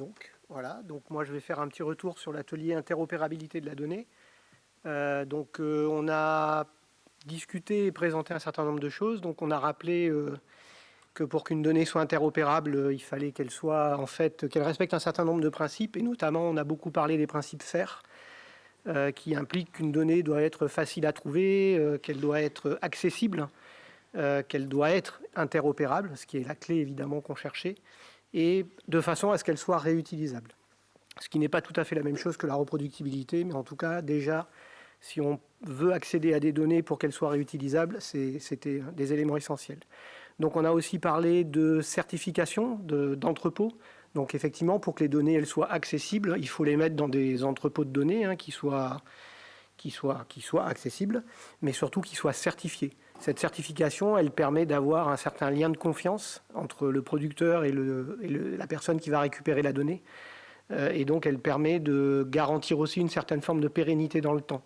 Donc, voilà. Donc, moi, je vais faire un petit retour sur l'atelier interopérabilité de la donnée. On a discuté et présenté un certain nombre de choses. Donc, on a rappelé que pour qu'une donnée soit interopérable, il fallait qu'elle soit, en fait, qu'elle respecte un certain nombre de principes. Et notamment, on a beaucoup parlé des principes FAIR, qui impliquent qu'une donnée doit être facile à trouver, qu'elle doit être accessible, qu'elle doit être interopérable, ce qui est la clé, évidemment, qu'on cherchait, et de façon à ce qu'elle soit réutilisable. Ce qui n'est pas tout à fait la même chose que la reproductibilité, mais en tout cas, déjà, si on veut accéder à des données pour qu'elles soient réutilisables, c'était des éléments essentiels. Donc on a aussi parlé de certification d'entrepôts. Donc effectivement, pour que les données elles soient accessibles, il faut les mettre dans des entrepôts de données qui soient accessibles, mais surtout qui soient certifiés. Cette certification, elle permet d'avoir un certain lien de confiance entre le producteur et la personne qui va récupérer la donnée. Et donc, elle permet de garantir aussi une certaine forme de pérennité dans le temps.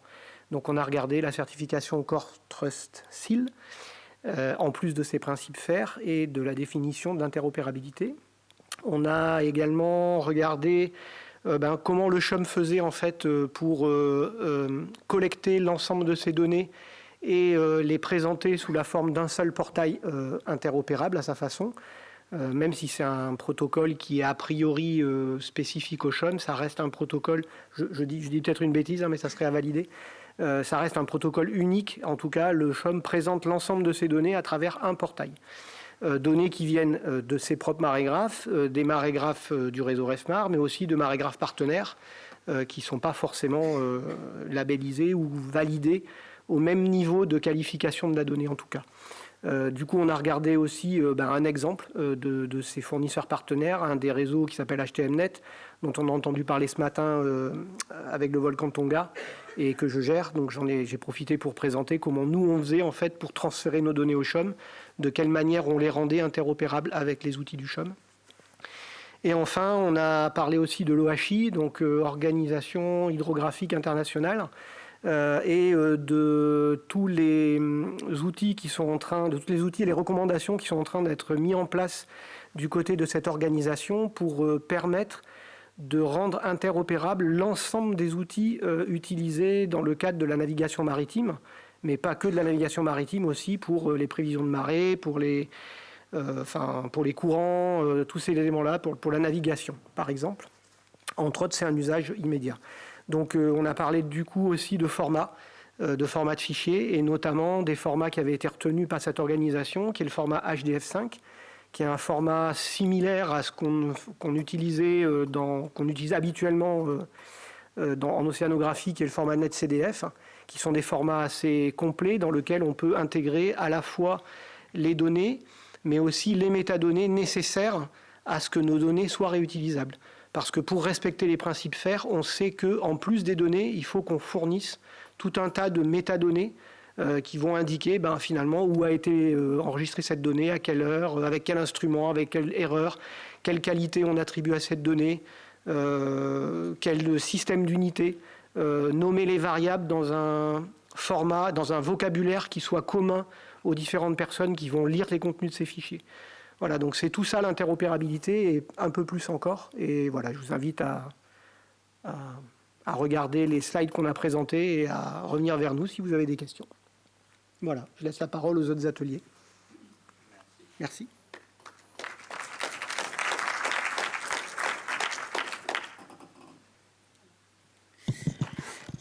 Donc, on a regardé la certification Core Trust Seal, en plus de ces principes FAIR et de la définition d'interopérabilité. On a également regardé comment le CHUM faisait en fait pour collecter l'ensemble de ces données et les présenter sous la forme d'un seul portail interopérable à sa façon. Même si c'est un protocole qui est a priori spécifique au CHUM, ça reste un protocole, je dis peut-être une bêtise, mais ça serait à valider, ça reste un protocole unique. En tout cas, le CHUM présente l'ensemble de ces données à travers un portail. Données qui viennent de ses propres marégraphes, des marégraphes du réseau RESMAR, mais aussi de marégraphes partenaires qui ne sont pas forcément labellisés ou validés au même niveau de qualification de la donnée en tout cas. Du coup, on a regardé aussi un exemple de ces fournisseurs partenaires, un des réseaux qui s'appelle HTMNet, dont on a entendu parler ce matin avec le volcan Tonga et que je gère. Donc j'ai profité pour présenter comment nous on faisait en fait pour transférer nos données au CHUM, de quelle manière on les rendait interopérables avec les outils du CHUM. Et enfin, on a parlé aussi de l'OHI, donc Organisation Hydrographique Internationale, et de tous les outils qui sont tous les outils et les recommandations qui sont en train d'être mis en place du côté de cette organisation pour permettre de rendre interopérable l'ensemble des outils utilisés dans le cadre de la navigation maritime, mais pas que de la navigation maritime, aussi pour les prévisions de marée, pour les courants, tous ces éléments-là, pour la navigation, par exemple. Entre autres, c'est un usage immédiat. Donc, on a parlé du coup aussi de formats de fichiers, et notamment des formats qui avaient été retenus par cette organisation, qui est le format HDF5, qui est un format similaire à ce qu'on utilise habituellement en océanographie, qui est le format NetCDF, qui sont des formats assez complets dans lesquels on peut intégrer à la fois les données, mais aussi les métadonnées nécessaires à ce que nos données soient réutilisables. Parce que pour respecter les principes FAIR, on sait qu'en plus des données, il faut qu'on fournisse tout un tas de métadonnées qui vont indiquer finalement où a été enregistrée cette donnée, à quelle heure, avec quel instrument, avec quelle erreur, quelle qualité on attribue à cette donnée, quel système d'unité, nommer les variables dans un format, dans un vocabulaire qui soit commun aux différentes personnes qui vont lire les contenus de ces fichiers. Voilà, donc c'est tout ça l'interopérabilité et un peu plus encore. Et voilà, je vous invite à regarder les slides qu'on a présentés et à revenir vers nous si vous avez des questions. Voilà, je laisse la parole aux autres ateliers. Merci.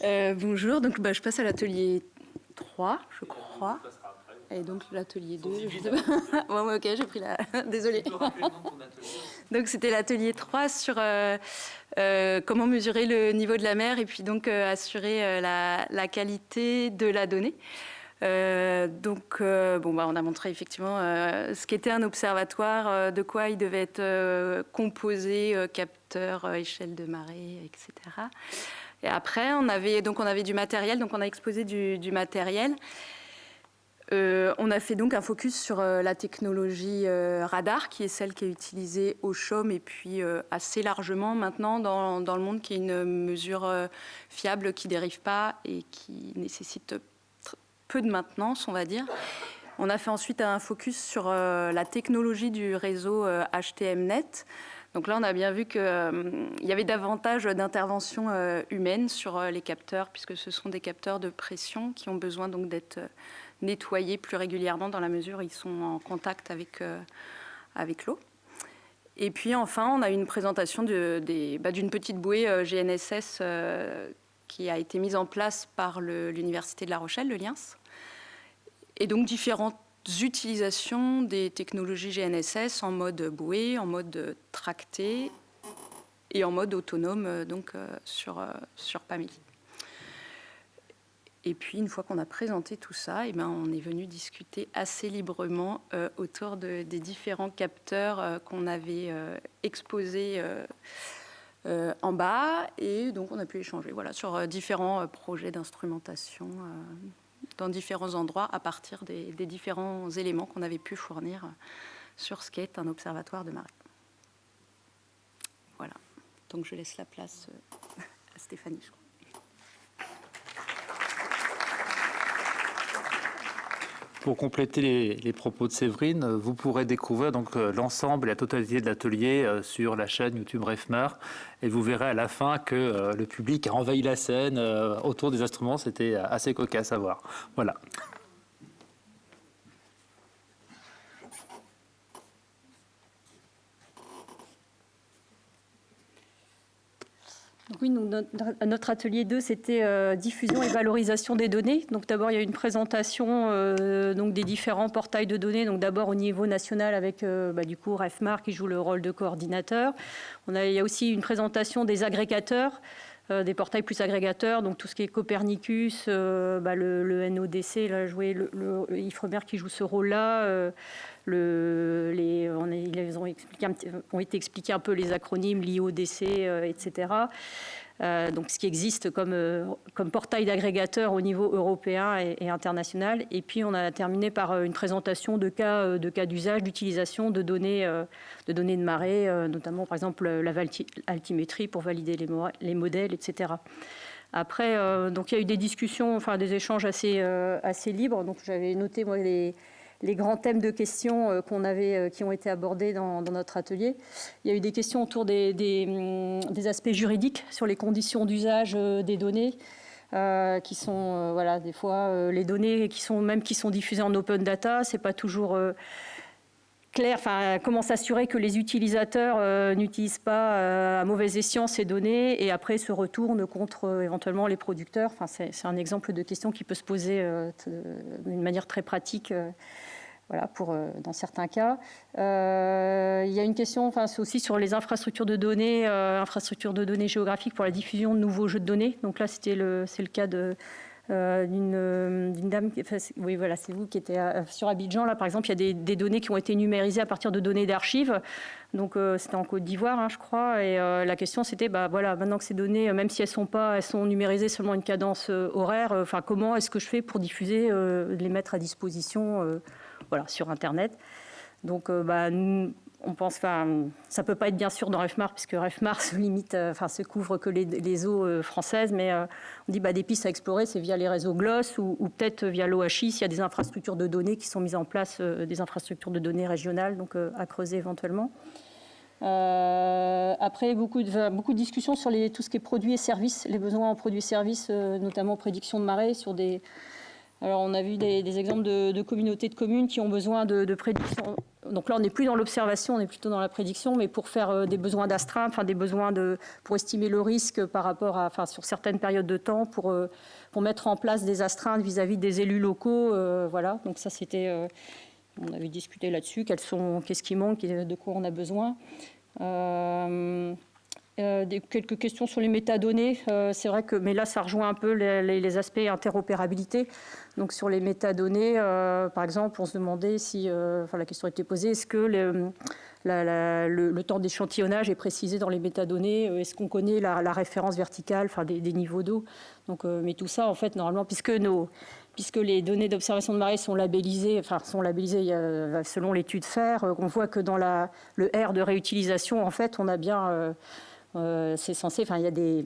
Bonjour, donc je passe à l'atelier 3, je crois. Et donc l'atelier 2, je sais pas. Bon, ok, j'ai pris la... Désolée. Donc c'était l'atelier 3 sur comment mesurer le niveau de la mer et puis donc assurer la qualité de la donnée. On a montré effectivement ce qu'était un observatoire, de quoi il devait être composé, capteur, échelle de marée, etc. Et après, on avait du matériel, donc on a exposé du matériel. On a fait donc un focus sur la technologie radar, qui est celle qui est utilisée au CHUM et puis assez largement maintenant dans le monde, qui est une mesure fiable, qui ne dérive pas et qui nécessite peu de maintenance, on va dire. On a fait ensuite un focus sur la technologie du réseau HTMNet. Donc là, on a bien vu qu'il y avait davantage d'interventions humaines sur les capteurs, puisque ce sont des capteurs de pression qui ont besoin donc d'être nettoyés plus régulièrement dans la mesure où ils sont en contact avec l'eau. Et puis enfin, on a eu une présentation d'une petite bouée GNSS qui a été mise en place par l'Université de La Rochelle, le LIENS. Et donc différentes utilisations des technologies GNSS en mode bouée, en mode tracté et en mode autonome sur Pamélie. Et puis, une fois qu'on a présenté tout ça, on est venu discuter assez librement autour des différents capteurs qu'on avait exposés en bas. Et donc, on a pu échanger sur différents projets d'instrumentation dans différents endroits à partir des différents éléments qu'on avait pu fournir sur ce qu'est un observatoire de marée. Voilà. Donc, je laisse la place à Stéphanie, je crois. Pour compléter les propos de Séverine, vous pourrez découvrir donc l'ensemble et la totalité de l'atelier sur la chaîne YouTube REFMAR, et vous verrez à la fin que le public a envahi la scène autour des instruments. C'était assez cocasse à voir. Voilà. Oui, donc notre atelier 2, c'était diffusion et valorisation des données. Donc d'abord, il y a eu une présentation donc des différents portails de données. Donc d'abord au niveau national avec du coup REFMAR qui joue le rôle de coordinateur. Il y a aussi une présentation des agrégateurs, des portails plus agrégateurs, donc tout ce qui est Copernicus, le NODC, là, le IFREMER qui joue ce rôle-là. Ils ont été expliqués un peu les acronymes, l'IODC, etc. Donc ce qui existe comme portail d'agrégateurs au niveau européen et international. Et puis on a terminé par une présentation de cas d'usage, d'utilisation de données de marée, notamment par exemple la altimétrie pour valider les modèles, etc. Après, donc il y a eu des discussions, des échanges assez libres. Donc j'avais noté moi les grands thèmes de questions qui ont été abordés dans notre atelier. Il y a eu des questions autour des aspects juridiques sur les conditions d'usage des données, qui sont des fois les données qui sont diffusées en open data, c'est pas toujours clair. Comment s'assurer que les utilisateurs n'utilisent pas à mauvais escient ces données et après se retournent contre éventuellement les producteurs. C'est un exemple de question qui peut se poser d'une manière très pratique. Dans certains cas. Il y a une question, c'est aussi sur les infrastructures de données géographiques pour la diffusion de nouveaux jeux de données. Donc là, c'est le cas d'une dame, oui voilà, c'est vous qui étiez sur Abidjan. Là, par exemple, il y a des données qui ont été numérisées à partir de données d'archives. Donc c'était en Côte d'Ivoire, je crois. Et la question, c'était, maintenant que ces données, même si elles sont numérisées seulement une cadence horaire, comment est-ce que je fais pour diffuser, les mettre à disposition sur Internet. Donc, on pense, ça peut pas être bien sûr dans REFMAR, puisque REFMAR se couvre que les eaux françaises, mais on dit des pistes à explorer, c'est via les réseaux GLOS ou peut-être via l'OHI, s'il y a des infrastructures de données qui sont mises en place, des infrastructures de données régionales, donc à creuser éventuellement. Après, beaucoup de discussions sur tout ce qui est produits et services, les besoins en produits et services, notamment prédiction de marée, sur des... Alors, on a vu des exemples de communautés de communes qui ont besoin de prédiction. Donc là, on n'est plus dans l'observation, on est plutôt dans la prédiction, mais pour faire des besoins d'astreinte, des besoins pour estimer le risque par rapport à, sur certaines périodes de temps, pour mettre en place des astreintes vis-à-vis des élus locaux. Voilà. Donc ça, c'était... on avait discuté là-dessus, qu'est-ce qui manque, de quoi on a besoin. Quelques questions sur les métadonnées. C'est vrai que, mais là, ça rejoint un peu les aspects interopérabilité. Donc, sur les métadonnées, par exemple, on se demandait si, la question était posée, est-ce que le temps d'échantillonnage est précisé dans les métadonnées? Est-ce qu'on connaît la référence verticale, des niveaux d'eau? Donc, mais tout ça, en fait, normalement, puisque les données d'observation de marée sont labellisées, selon l'étude FAIR, on voit que dans le R de réutilisation, en fait, on a bien... c'est censé, il y a des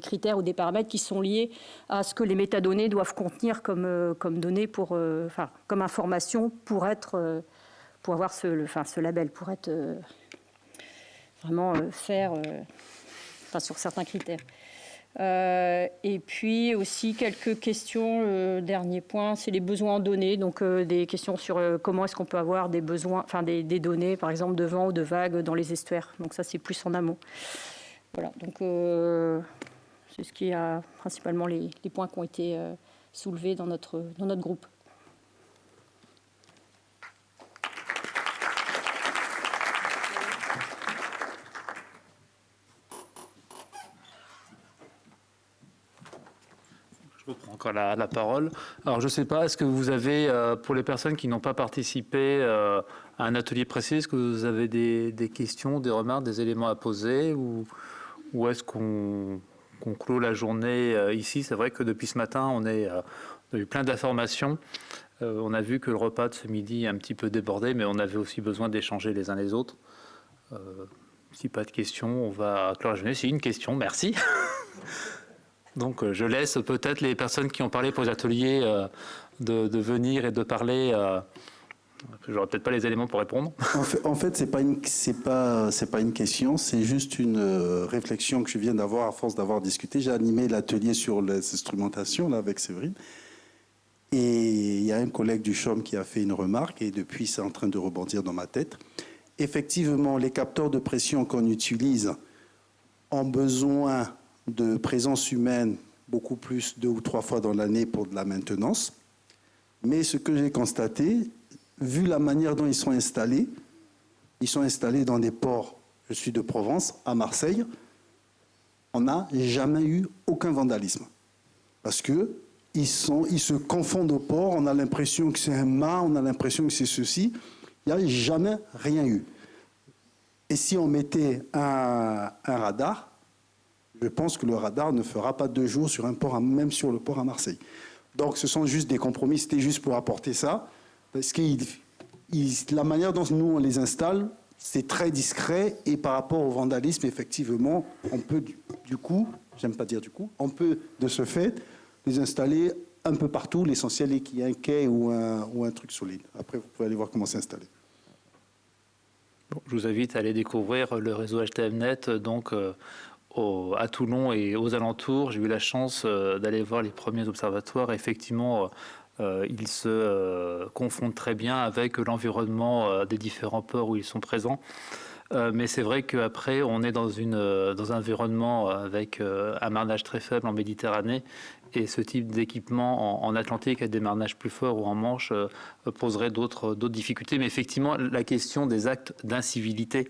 critères ou des paramètres qui sont liés à ce que les métadonnées doivent contenir comme données comme information pour être pour avoir ce label, pour être vraiment faire sur certains critères. Et puis aussi quelques questions. Le dernier point, c'est les besoins en données. Donc des questions sur comment est-ce qu'on peut avoir des besoins, des données, par exemple de vent ou de vagues dans les estuaires. Donc ça, c'est plus en amont. Voilà. Donc c'est ce qui a principalement les points qui ont été soulevés dans notre groupe. Je reprends encore la parole. Alors, je ne sais pas, est-ce que vous avez, pour les personnes qui n'ont pas participé à un atelier précis, est-ce que vous avez des questions, des remarques, des éléments à poser ou est-ce qu'on clôt la journée ici? C'est vrai que depuis ce matin, on a eu plein d'informations. On a vu que le repas de ce midi est un petit peu débordé, mais on avait aussi besoin d'échanger les uns les autres. Si pas de questions, on va clore la journée. Si une question, merci. Donc, je laisse peut-être les personnes qui ont parlé pour les ateliers de venir et de parler. J'aurai peut-être pas les éléments pour répondre. En fait, c'est pas une question, c'est juste une réflexion que je viens d'avoir à force d'avoir discuté. J'ai animé l'atelier sur les instrumentations là avec Séverine, et il y a un collègue du CHOM qui a fait une remarque, et depuis c'est en train de rebondir dans ma tête. Effectivement, les capteurs de pression qu'on utilise ont besoin de présence humaine beaucoup plus 2 ou 3 fois dans l'année pour de la maintenance. Mais ce que j'ai constaté, vu la manière dont ils sont installés dans des ports, je suis de Provence, à Marseille, on n'a jamais eu aucun vandalisme. Parce qu'ils se confondent au port, on a l'impression que c'est un mât, on a l'impression que c'est ceci. Il n'y a jamais rien eu. Et si on mettait un radar, je pense que le radar ne fera pas 2 jours sur un port, même sur le port à Marseille. Donc ce sont juste des compromis, c'était juste pour apporter ça. Parce que la manière dont nous on les installe, c'est très discret, et par rapport au vandalisme, effectivement, on peut du coup, j'aime pas dire du coup, on peut de ce fait les installer un peu partout. L'essentiel est qu'il y ait un quai ou un truc solide. Après, vous pouvez aller voir comment c'est installé. Bon, je vous invite à aller découvrir le réseau HTMNet, donc à Toulon et aux alentours. J'ai eu la chance d'aller voir les premiers observatoires. Effectivement, ils se confondent très bien avec l'environnement des différents ports où ils sont présents. Mais c'est vrai qu'après, on est dans un environnement avec un marnage très faible en Méditerranée. Et ce type d'équipement en Atlantique, avec des marnages plus forts ou en Manche, poserait d'autres difficultés. Mais effectivement, la question des actes d'incivilité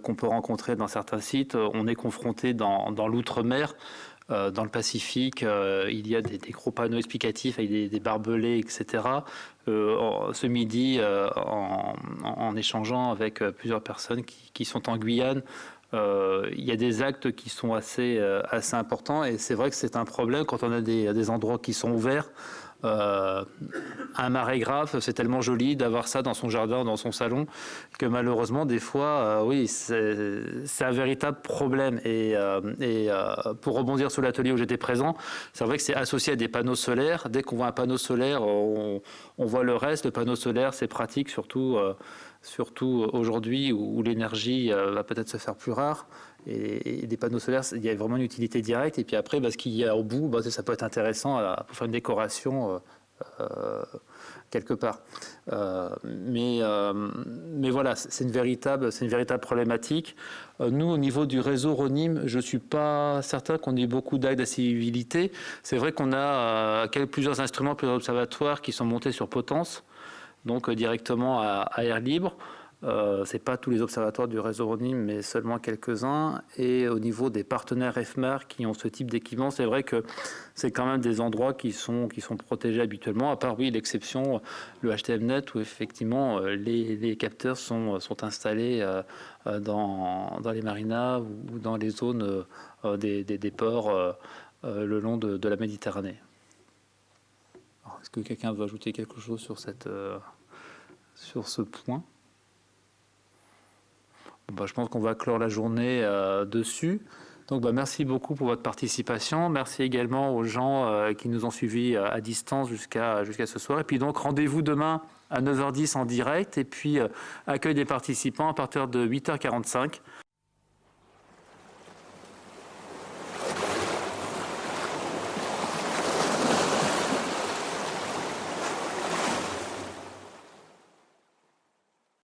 qu'on peut rencontrer dans certains sites, on est confronté dans l'outre-mer. Dans le Pacifique, il y a des gros panneaux explicatifs avec des barbelés, etc. Ce midi, en échangeant avec plusieurs personnes qui sont en Guyane, il y a des actes qui sont assez importants, et c'est vrai que c'est un problème quand on a des endroits qui sont ouverts. Un marégraphe, c'est tellement joli d'avoir ça dans son jardin, dans son salon, que malheureusement, des fois, oui, c'est un véritable problème. Et pour rebondir sur l'atelier où j'étais présent, c'est vrai que c'est associé à des panneaux solaires. Dès qu'on voit un panneau solaire, on voit le reste. Le panneau solaire, c'est pratique, surtout aujourd'hui où l'énergie va peut-être se faire plus rare. Et des panneaux solaires, il y a vraiment une utilité directe. Et puis après, ce qu'il y a au bout, ça peut être intéressant pour faire une décoration quelque part. Mais voilà, c'est une véritable problématique. Nous, au niveau du réseau RONIM, je ne suis pas certain qu'on ait beaucoup d'actes d'incivilité. C'est vrai qu'on a plusieurs instruments, plusieurs observatoires qui sont montés sur Potence, donc directement à air libre. Ce n'est pas tous les observatoires du réseau RONIM, mais seulement quelques-uns. Et au niveau des partenaires EFMAR qui ont ce type d'équipement, c'est vrai que c'est quand même des endroits qui sont protégés habituellement, à part, oui, l'exception, le HTMNet, où effectivement les capteurs sont installés dans les marinas ou dans les zones des ports le long de la Méditerranée. Alors, est-ce que quelqu'un veut ajouter quelque chose sur ce point ? Je pense qu'on va clore la journée dessus. Donc, merci beaucoup pour votre participation. Merci également aux gens qui nous ont suivis à distance jusqu'à ce soir. Et puis donc, rendez-vous demain à 9h10 en direct, et puis accueil des participants à partir de 8h45.